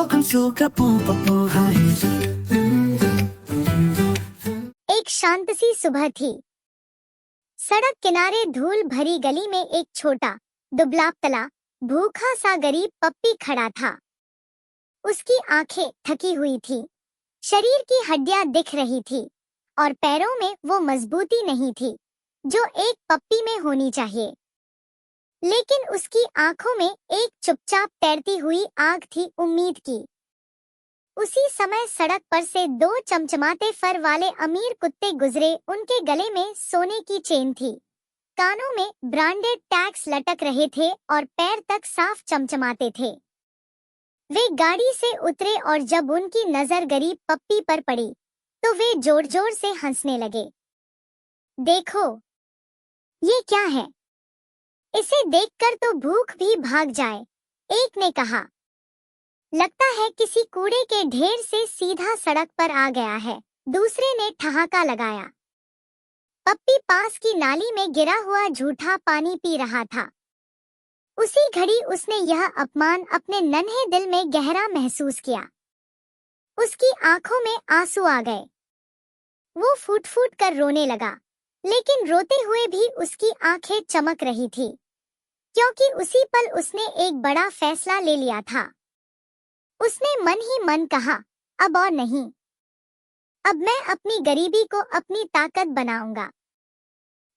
Welcome to Kapoor Heights. एक शांत सी सुबह थी। सड़क किनारे धूल भरी गली में एक छोटा दुबला पतला भूखा सा गरीब पप्पी खड़ा था। उसकी आंखें थकी हुई थी, शरीर की हड्डियां दिख रही थी और पैरों में वो मजबूती नहीं थी जो एक पप्पी में होनी चाहिए। लेकिन उसकी आंखों में एक चुपचाप तैरती हुई आग थी, उम्मीद की। उसी समय सड़क पर से दो चमचमाते फर वाले अमीर कुत्ते गुजरे। उनके गले में सोने की चेन थी, कानों में ब्रांडेड टैग्स लटक रहे थे और पैर तक साफ चमचमाते थे। वे गाड़ी से उतरे और जब उनकी नजर गरीब पप्पी पर पड़ी तो वे जोर जोर से हंसने लगे। देखो, ये क्या है? इसे देखकर तो भूख भी भाग जाए, एक ने कहा। लगता है किसी कूड़े के ढेर से सीधा सड़क पर आ गया है, दूसरे ने ठहाका लगाया। पप्पी पास की नाली में गिरा हुआ झूठा पानी पी रहा था। उसी घड़ी उसने यह अपमान अपने नन्हे दिल में गहरा महसूस किया। उसकी आंखों में आंसू आ गए। वो फूट फूट कर रोने लगा, लेकिन रोते हुए भी उसकी आंखें चमक रही थी, क्योंकि उसी पल उसने एक बड़ा फैसला ले लिया था। उसने मन ही मन कहा, अब और नहीं। अब मैं अपनी गरीबी को अपनी ताकत बनाऊंगा।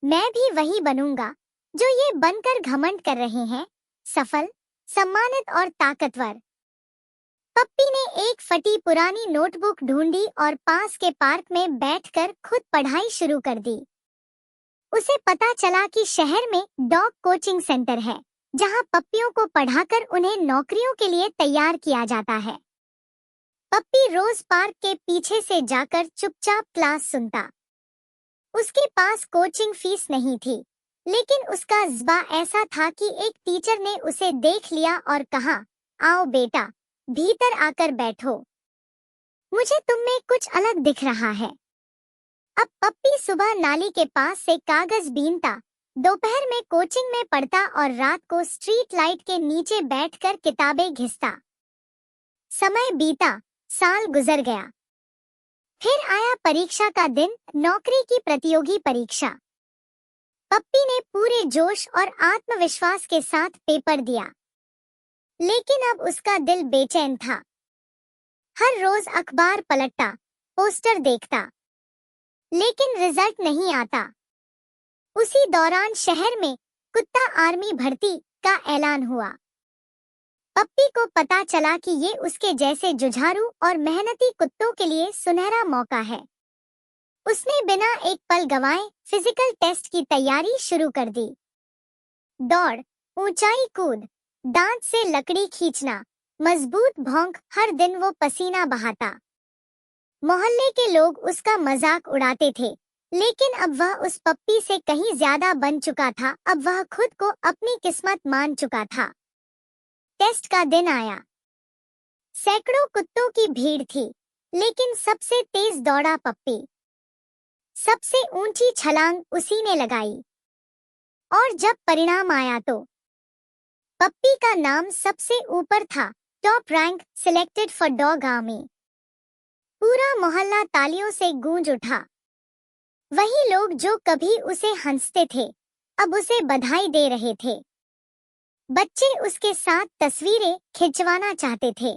मैं भी वही बनूंगा जो ये बनकर घमंड कर रहे हैं, सफल, सम्मानित और ताकतवर। पप्पी ने एक फटी पुरानी नोटबुक ढूंढी और पास के पार्क में बैठकर खुद पढ़ाई शुरू कर दी। उसे पता चला कि शहर में डॉग कोचिंग सेंटर है, जहां पप्पियों को पढ़ाकर उन्हें नौकरियों के लिए तैयार किया जाता है। पप्पी रोज पार्क के पीछे से जाकर चुपचाप क्लास सुनता। उसके पास कोचिंग फीस नहीं थी, लेकिन उसका जज्बा ऐसा था कि एक टीचर ने उसे देख लिया और कहा, आओ बेटा, भीतर आकर बैठो। मुझे तुम में कुछ अलग दिख रहा है। अब पप्पी सुबह नाली के पास से कागज बीनता, दोपहर में कोचिंग में पढ़ता और रात को स्ट्रीट लाइट के नीचे बैठकर किताबें घिसता। समय बीता, साल गुजर गया। फिर आया परीक्षा का दिन, नौकरी की प्रतियोगी परीक्षा। पप्पी ने पूरे जोश और आत्मविश्वास के साथ पेपर दिया, लेकिन अब उसका दिल बेचैन था। हर रोज अखबार पलटता, पोस्टर देखता, लेकिन रिजल्ट नहीं आता। उसी दौरान शहर में कुत्ता आर्मी भर्ती का ऐलान हुआ। पप्पी को पता चला कि ये उसके जैसे जुझारू और मेहनती कुत्तों के लिए सुनहरा मौका है। उसने बिना एक पल गंवाए फिजिकल टेस्ट की तैयारी शुरू कर दी। दौड़, ऊंचाई कूद, दांत से लकड़ी खींचना, मजबूत भौंक, हर दिन वो पसीना बहाता। मोहल्ले के लोग उसका मजाक उड़ाते थे, लेकिन अब वह उस पप्पी से कहीं ज्यादा बन चुका था। अब वह खुद को अपनी किस्मत मान चुका था। टेस्ट का दिन आया। सैकड़ों कुत्तों की भीड़ थी, लेकिन सबसे तेज दौड़ा पप्पी। सबसे ऊंची छलांग उसी ने लगाई। और जब परिणाम आया तो पप्पी का नाम सबसे ऊपर था, top rank, selected for dog army. पूरा मोहल्ला तालियों से गूंज उठा। वही लोग जो कभी उसे हंसते थे, अब उसे बधाई दे रहे थे। बच्चे उसके साथ तस्वीरें खिंचवाना चाहते थे।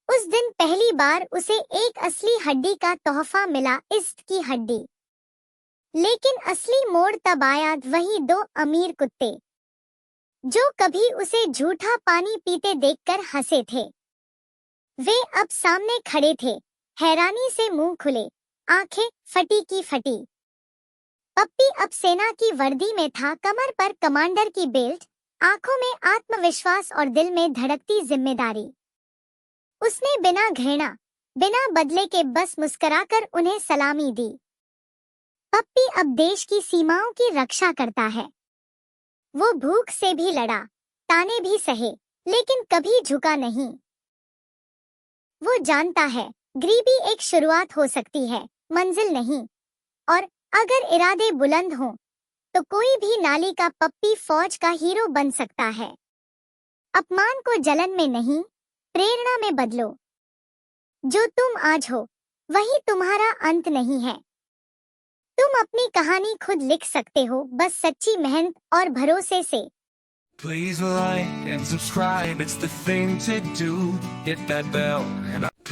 उस दिन पहली बार उसे एक असली हड्डी का तोहफा मिला, इज्जत की हड्डी। लेकिन असली मोड़ तब आया। वही दो अमीर कुत्ते जो कभी उसे झूठा पानी पीते देखकर हंसे थे, वे अब सामने खड़े थे, हैरानी से मुंह खुले, आंखें फटी की फटी। पप्पी अब सेना की वर्दी में था, कमर पर कमांडर की बेल्ट, आंखों में आत्मविश्वास और दिल में धड़कती जिम्मेदारी। उसने बिना घृणा, बिना बदले के बस मुस्कुराकर उन्हें सलामी दी। पप्पी अब देश की सीमाओं की रक्षा करता है। वो भूख से भी लड़ा, ताने भी सहे, लेकिन कभी झुका नहीं। वो जानता है, गरीबी एक शुरुआत हो सकती है, मंजिल नहीं। और अगर इरादे बुलंद हों, तो कोई भी नाली का पप्पी फौज का हीरो बन सकता है। अपमान को जलन में नहीं, प्रेरणा में बदलो। जो तुम आज हो वही तुम्हारा अंत नहीं है। तुम अपनी कहानी खुद लिख सकते हो, बस सच्ची मेहनत और भरोसे से। Please like and subscribe, it's the thing to do. Hit that bell and